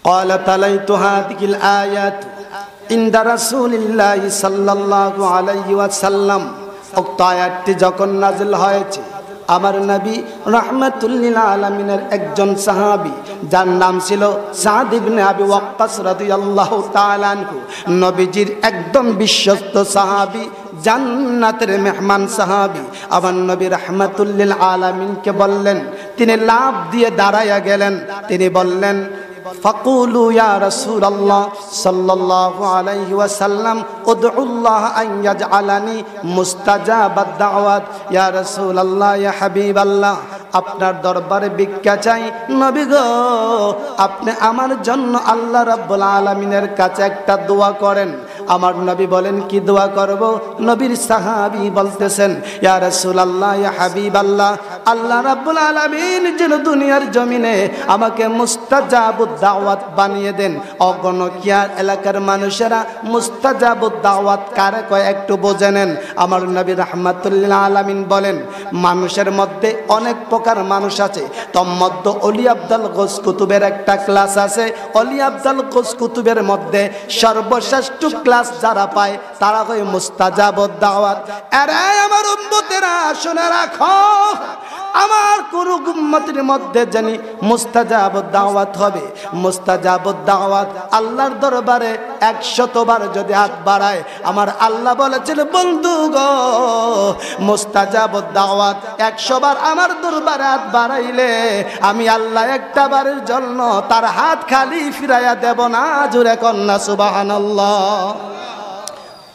قال تليت هذه الآيات عند رسول الله صلى الله عليه وسلم। উক্ত আয়াতটি যখন নাজিল হয়েছে, আমার নবী রাহমাতুল লিল আলামিনের একজন সাহাবী যার নাম ছিল সাদ ইবনে আবি ওয়াক্কাস রাদিয়াল্লাহু তাআলা আনহু, নবীজির একদম বিশ্বস্ত সাহাবী, জান্নাতের মেহমান সাহাবী, আমার নবী রাহমাতুল লিল আলামিনকে বললেন, তিনি লাফ দিয়ে দাঁড়ায়া গেলেন, তিনি বললেন ফাকুলু ইয়া রাসূলুল্লাহ সাল্লাল্লাহু আলাইহি ওয়াসাল্লাম উদউল্লাহ আন ইয়াজআলানি মুস্তাজাবাদ দাওয়াত। ইয়া রাসূলুল্লাহ, ইয়া হাবিবাল্লাহ, আপনার দরবারে ভিক্ষা চাই নবী গো, আপনি আমার জন্য আল্লাহ রাব্বুল আলামিনের কাছে একটা দোয়া করেন। আমার নবী বলেন কি দোয়া করব? নবীর সাহাবী বলতেছেন ইয়া রাসূলুল্লাহ, ইয়া হাবিবাল্লাহ, আল্লাহ রাব্বুল আলামিন যেন দুনিয়ার জমিনে আমাকে মুস্তাজাবুদ দাওয়াত বানিয়ে দেন। অগণকিয়ার এলাকার মানুষেরা মুস্তাজাবুদ দাওয়াত কারে কয় একটু বুঝে নেন। আমার নবী রাহমাতুল্লিল আলামিন বলেন, মানুষের মধ্যে অনেক প্রকার মানুষ আছে, তোর মধ্যে অলি আব্দুল গৌস কুতুবের একটা ক্লাস আছে। অলি আব্দুল গৌস কুতুবের মধ্যে সর্বশ্রেষ্ঠ ক্লাস যারা পায় তারা হয় মুস্তাজাবুদ দাওয়াত। আরে আমার উম্মতেরা শুনে রাখো, আমার কোন উম্মতের মধ্যে জানি মুস্তাজাবুদ দাওয়াত হবে। মুস্তাজাবুদ দাওয়াত আল্লাহর দরবারে 100 বার যদি হাত বাড়ায়, আমার আল্লাহ বলেছেন বন্ধু গো, মুস্তাজাবুদ দাওয়াত 100 বার আমার দরবারে হাত বাড়াইলে আমি আল্লাহ একটা বারের জন্য তার হাত খালি ফিরাইয়া দেব না। জোরে কন্যা সুবহানাল্লাহ।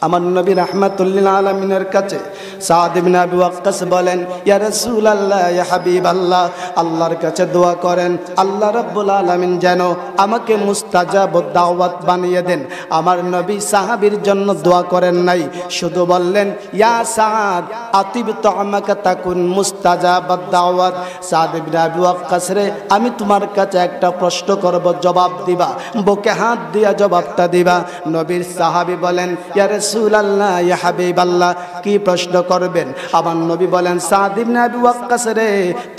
আমার নবী রাহমাতুল্লিল আলামিনের কাছে সাদ ইবনে আবি ওয়াক্কাস বলেন, ইয়া রাসূলুল্লাহ, ইয়া হাবিবাল্লাহ, আল্লাহর কাছে দোয়া করেন আল্লাহ রাব্বুল আলামিন যেন আমাকে মুস্তাজাবুদ দাওয়াত বানিয়ে দেন। আমার নবী সাহাবীর জন্য দোয়া করেন নাই, শুধু বললেন ইয়া সাদ আতিব তুআমাকা তাকুন মুস্তাজাবুদ দাওয়াত। সাদ ইবনে আবি ওয়াক্কাস রে, আমি তোমার কাছে একটা প্রশ্ন করব, জবাব দিবা, বুকে হাত দিয়া জবাবটা দিবা। নবীর সাহাবী বলেন, ইয়া রাসূলুল্লাহ, ইয়া হাবিবাল্লাহ, কি প্রশ্ন করবেন? আমার নবী বলেন, সাদ ইবনে আবি ওয়াক্কাস রে,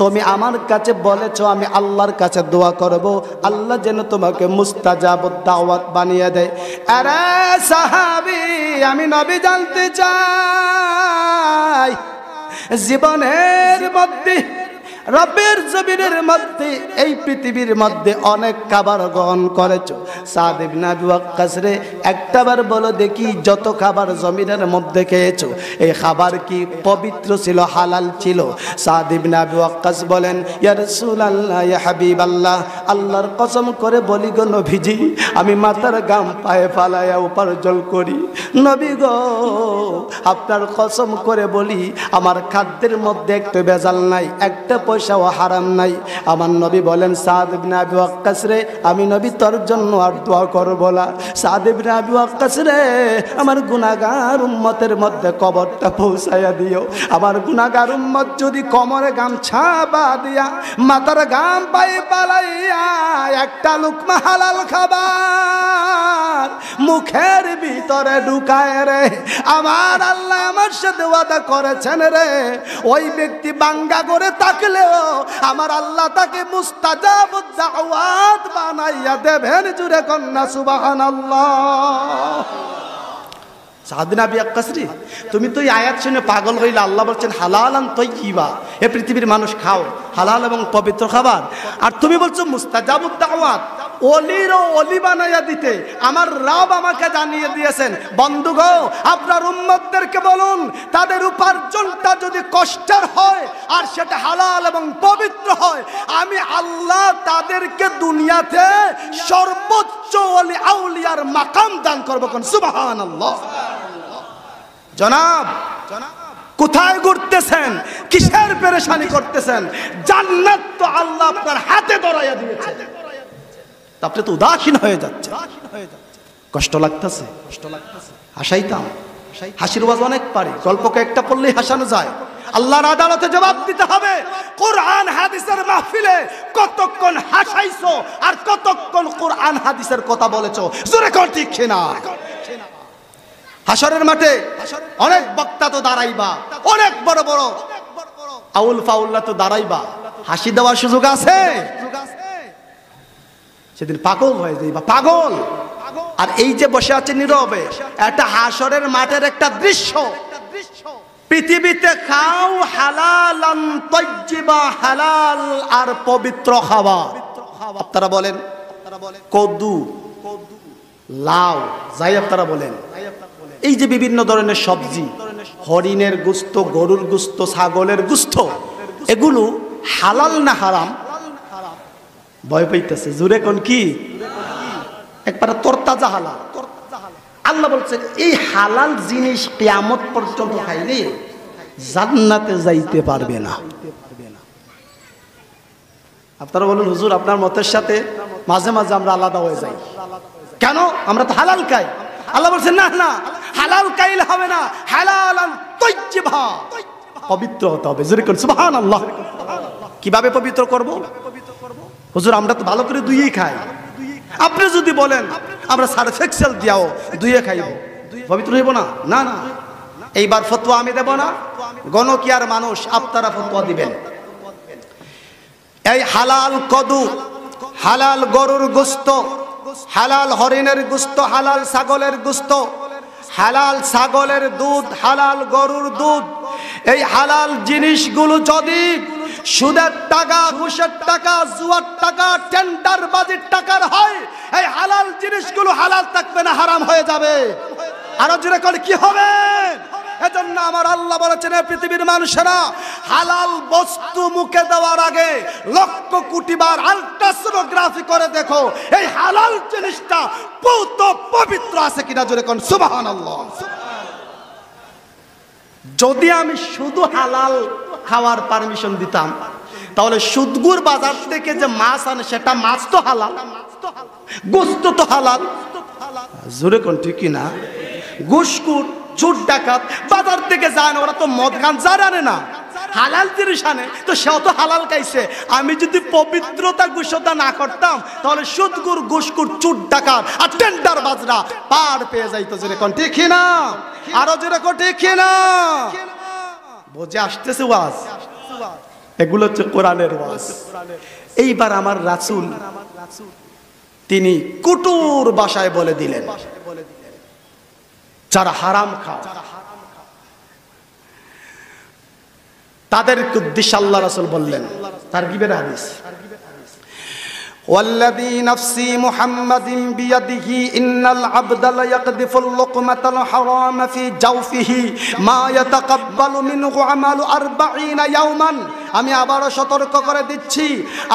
তুমি আমার কাছে বলেছো আমি আল্লাহর কাছে দোয়া করব আল্লাহ যেন তোমাকে মুস্তাজাবুদ দাওয়াত বানিয়ে দেয়। আরে সাহাবী, আমি নবী জানতে চাই জীবনের মধ্যে রবের জমিনের মধ্যে এই পৃথিবীর মধ্যে অনেক খাবার গ্রহণ করেছো। সাদ ইবনে আবি ওয়াক্কাস রে, একটাবার বলো দেখি যত খাবার জমিনের মধ্যে খেয়েছো এই খাবার কি পবিত্র ছিল, হালাল ছিল? সাদ ইবনে আবি ওয়াক্কাস বলেন, ইয়া রাসূলুল্লাহ, ইয়া হাবিবাল্লাহ, আল্লাহর কসম করে বলি গো নবীজি, আমি মাথার গাম পায়ে ফালাইয়া উপার্জন করি। নবী গো, আপনার কসম করে বলি আমার খাদ্যের মধ্যে একটু ভেজাল নাই, একটা পয়সাও হারাম নাই। আমার নবী বলেন, সাদ ইবনে আবি ওয়াক্কাস রে, আমি নবী তোর জন্য আর দোয়া করব না। সাদ ইবনে আবি ওয়াক্কাস রে, আমার গুনাহগার উম্মতের মধ্যে কবরটা পৌঁছায়া দিও। আমার গুনাহগার উম্মত যদি কোমরে গামছা বাঁধিয়া মাথার গাম পায়ে পালাইয়া একটা লুকমা হালাল খাবার মুখের ভিতরে ঢুকায় রে, আমার আল্লাহ আমার সাথে ওয়াদা করেছেন রে, ওই ব্যক্তি বাঙ্গা করে তাকলেও আমার আল্লাহ তাকে মুস্তাজাবুদ দাওয়াত বানাইয়া দেবেন। জুরে কন্যা সুবহানাল্লাহ। সাদ ইবনে আবি ওয়াক্কাস রে, তুমি তো এই আয়াত শুনে পাগল হইলা। আল্লাহ বলছেন হালালান তাইয়্যিবা, এ পৃথিবীর মানুষ খাও হালাল এবং পবিত্র খাবার, আর তুমি বলছো মুস্তাজাবুদ দাওয়াত। অলিরও অলি বানাইয়া দিতে আমার রব আমাকে জানিয়ে দিয়েছেন, বন্ধুগো আপনার উম্মতদেরকে বলুন, তাদের উপার্জনটা যদি কষ্টের হয় আর সেটা হালাল এবং পবিত্র হয়, আমি আল্লাহ তাদেরকে দুনিয়াতে সর্বোচ্চ ওলি আউলিয়ার মাকাম দান করব। কোন সুবহানাল্লাহ। জনাব, কোথায় ঘুরতেছেন, কিসের পেরেশানি করতেছেন? জান্নাত তো আল্লাহ আপনার হাতে ধরাইয়া দিয়েছে, আপনি তো উদাসীন হয়ে যাচ্ছে। কষ্ট লাগতেছে, হাসাইতাম, হাসির ওয়াজ অনেক পারি, গল্পকে একটা পড়লেই হাসানো যায়। আল্লাহর আদালতে জবাব দিতে হবে। কোরআন হাদিসের মাহফিলে কতক্ষণ হাসাইছো আর কতক্ষণ কোরআন হাদিসের কথা বলেছো? জোরে কর ঠিক না? হাসরের মাঠে অনেক বক্তা তো দাঁড়াইবা, অনেক বড় বড় আউল ফাউল্লা তো দাঁড়াইবা, হাসি দেওয়ার সুযোগ আছে? সেদিন পাগল হয়ে যাইবা, পাগল। আর এই যে বসে আছে নীরবে, একটা হাসরের মাঠের একটা দৃশ্য। পৃথিবীতে খাও হালালান তাইয়্যিবা, হালাল আর পবিত্র খাবার। আপনারা বলেন কদু, লাউ, যাই আপনারা বলেন, এই যে বিভিন্ন ধরনের সবজি, হরিণের গোশত, গরুর গোশত, ছাগলের গোশত, এগুলো হালাল না হারাম? ভয় পাইতেছে, জোরে কোন কি? একবার তরতাজা হালাল। আল্লাহ বলছেন এই হালাল জিনিস কিয়ামত পর্যন্ত খাইলে জান্নাতে যাইতে পারবে না। আপনারা বলুন হুজুর আপনার মতের সাথে মাঝে মাঝে আমরা আলাদা হয়ে যাই কেন? আমরা তো হালাল খাই। আল্লাহ বলছেন না না, হালাল খাইলে হবে না, হালালান তাইয়্যিবা, পবিত্র হতে হবে। জোরে কোন সুবহানাল্লাহ। কিভাবে পবিত্র করব? হুজুর আমরা তো ভালো করে ধুইয়েই খাই। আপনি যদি বলেন আমরা সার্ফ এক্সেল দিয়াও ধুইয়ে খাইব, পবিত্র হইব না? না না, এইবার ফতোয়া আমি দেব না, গণকিয়ার মানুষ আপনারা ফতোয়া দিবেন। এই হালাল কদু, হালাল গরুর গোস্ত, হালাল হরিণের গোস্ত, হালাল ছাগলের গোস্ত, হালাল ছাগলের দুধ, হালাল গরুর দুধ, এই হালাল জিনিসগুলো যদি সুদের টাকা, ঘুষের টাকা, জুয়ার টাকা, টেন্ডার বাজির টাকার হয়, এই হালাল জিনিসগুলো হালাল থাকবে না, হারাম হয়ে যাবে। আরো জোরে করে কি হবে? এজন্য আমার আল্লাহ বলেছেন, পৃথিবীর মানুষেরা হালাল বস্তু মুখে দেওয়ার আগে লক্ষ কোটি বার আল্ট্রাসোনোগ্রাফি করে দেখো এই হালাল জিনিসটা পুত পবিত্র আছে কিনা। জোরে কোন সুবহানাল্লাহ। যদি আমি শুধু হালাল খাওয়ার পারমিশন দিতাম, তাহলে সুদগুর বাজার থেকে যে মাছ আনে সেটা মাছ তো হালাল, গোস্ত তো হালাল। জোরে কোন ঠিক কিনা? ঘুষখোর, চোর ডাকাত বাজার থেকে যায় না, ওরা তো মদ গাঞ্জা আনে না, হালাল জিনিস আনে, তো সেও তো হালাল খাইছে। আমি যদি পবিত্রতা ঘোষণা না করতাম, তাহলে সুদগুর, ঘুষখোর, চোর ডাকাত আর টেন্ডার বাজরা পার পেয়ে যাইতো। জোরে কোন ঠিক না? আরো জোরে কোন ঠিক না? বুঝে আসতেছে ওয়াজ? এগুলো হচ্ছে কোরআনের ওয়াজ। এইবার আমার রাসূল তিনি কঠোর ভাষায় বলে দিলেন, যারা হারাম খায় তাদের উদ্দেশ্যে আল্লাহ রাসূল বললেন, তারগিবের হাদিস, والذي نفسي محمد بيده إن العبد ليقذف اللقمة الحرام في جوفه ما يتقبل منه عمل 40 يوما। আমি আবারও সতর্ক করে দিচ্ছি,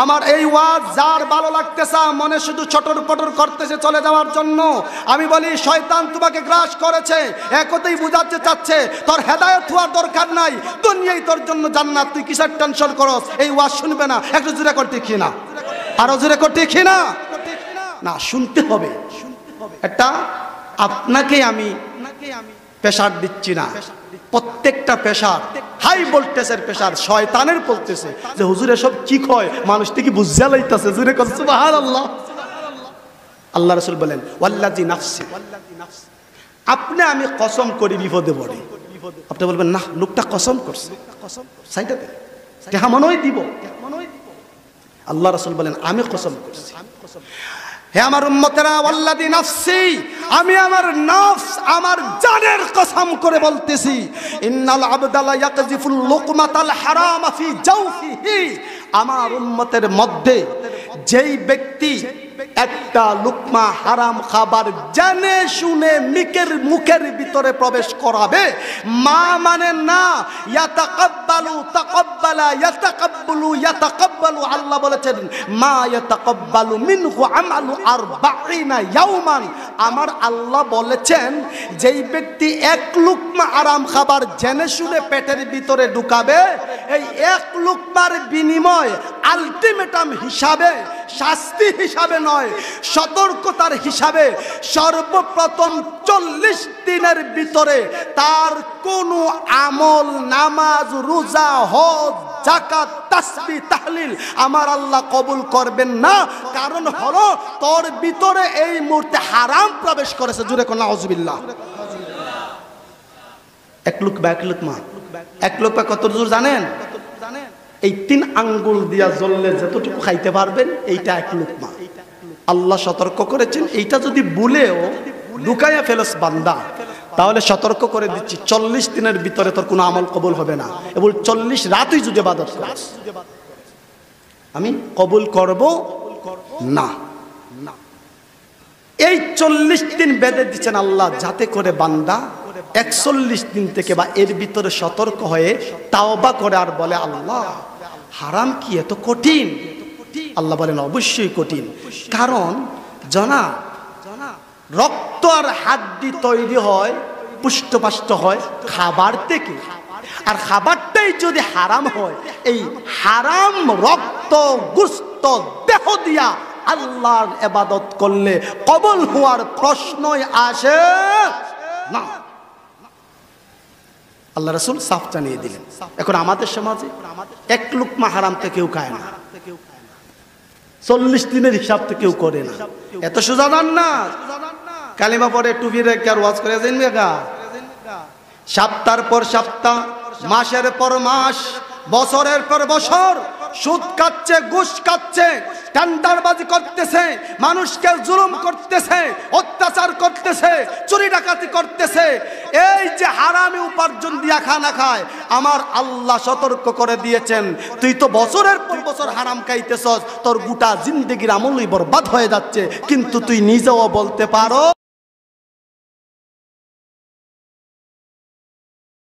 আমার এই ওয়াজ যার ভালো লাগতেছে, মনে শুধু ছটর পটর করতেছে চলে যাওয়ার জন্য, আমি বলি শয়তান তোমাকে গ্রাস করেছে, একতেই বুঝাতে চাচ্ছে তোর হেদায়েত হওয়ার দরকার নাই, দুনিয়াই তোর জন্য জান্নাত, তুই কিসের টেনশন করস? এই ওয়াজ শুনবে না, একটু জোরে করতে কি না? আরো জোরে করতে কি না? না, শুনতে হবে। এটা আপনাকে আমি প্রেসার দিচ্ছি না, প্রত্যেকটা প্রেসার হাই ভোল্টেজের প্রেসার শয়তানের বলতেছে যে হুজুর এসব কি কয়, মানুষ থেকে বুঝা লাইতাছে। জোরে কর সুবহানাল্লাহ। আল্লাহ রাসূল বলেন, ওয়াল্লাযী নাফসি, আপনি আমি কসম করি বিপদে পড়ে। আপনি বলবেন না, লোকটা কসম করছে, সাইডাতে কেমন মনেই দিব। আল্লাহ রাসূল বলেন, আমি কসম করছি। হে আমার উম্মতেরা, ওয়াল্লাযী নাফসি, আমি আমার নফস, আমার জানের কসম করে বলতেছি, ইন্নাল আবদা লা ইয়াকযিফুল লুকমাতাল হারামা ফি জাওফিহি, আমার উম্মতের মধ্যে যেই ব্যক্তি একটা লুকমা হারাম খাবার জেনে শুনে মুখের ভিতরে প্রবেশ করাবে, মা মানে না, ইয়াতাকাব্বালু, তাকাব্বালা, ইয়াতাকাব্বালু, ইয়াতাকাব্বালু, আল্লাহ বলেছেন মা ইয়াতাকাব্বালু মিনহু আমালু 40 ইয়াওমান। আমার আল্লাহ বলেছেন যেই ব্যক্তি এক লুকমা হারাম খাবার জেনে শুনে পেটের ভিতরে ঢুকাবে, এই এক লুকমার বিনিময় আলটিমেটাম হিসাবে, শাস্তি হিসাবে নয়, সতর্কতার হিসাবে সর্বপ্রথম 40 দিনের ভিতরে তার কোনো আমল, নামাজ, রোজা, হজ, যাকাত, তাসবিহ, তাহলিল আমার আল্লাহ কবুল করবেন না। কারণ হলো তোর ভিতরে এই মুহূর্তে হারাম প্রবেশ করেছে। জুড়ে কোন নাউজুবিল্লাহ। এক লুকমা কত জোর জানেন? এই 3 আঙ্গুল দিয়া জ্বললে যতটুকু খাইতে পারবেন, এইটা এক লুকমা। আল্লাহ সতর্ক করেছেন, এইটা যদি ভুলেও ঢুকাইয়া ফেলস বান্দা, তাহলে সতর্ক করে দিচ্ছি 40 দিনের ভিতরে তোর কোনো আমল কবুল হবে না, এবং 40 রাতই যদি ইবাদত করিস আমি কবুল করব না। এই 40 দিন বেঁধে দিচ্ছেন আল্লাহ, যাতে করে বান্দা 41 দিন থেকে বা এর ভিতরে সতর্ক হয়ে তাওবা করে আর বলে, আল্লাহ হারাম কি এত কঠিন? আল্লাহ বলেন অবশ্যই কঠিন, কারণ জানা রক্ত আর হাড্ডি তৈরি হয়, পুষ্টপাষ্ট হয় খাবার থেকে, আর খাবারটাই যদি হারাম হয়, এই হারাম রক্ত গোশত দেহ দিয়া আল্লাহর ইবাদত করলে কবুল হওয়ার প্রশ্নই আসে না। আল্লাহ রাসূল সাফ জানিয়ে দিলেন। এখন আমাদের সমাজে এক লুকমা হারাম তো কেউ খায় না, 40 দিনের হিসাব তো কেউ করে না। এত সোজা না, কালিমা পরে টুপি রেখে আর ওয়াজ করে যাইন বেগা। সপ্তাহের পর সপ্তাহ, মাসের পর মাস, বছরের পর বছর সুদ খাচ্ছে, ঘুষ খাচ্ছে, টেন্ডারবাজি করতেছে, মানুষকে জুলুম করতেছে, অত্যাচার করতেছে, চুরি ডাকাতি করতেছে। এই যে হারামি উপার্জন দিয়া খানা খায়, আমার আল্লাহ সতর্ক করে দিয়েছেন, তুই তো বছরের পর বছর হারাম খাইতেছস, তোর গোটা জিন্দেগির আমলই বরবাদ হয়ে যাচ্ছে, কিন্তু তুই নিজেও বলতে পারো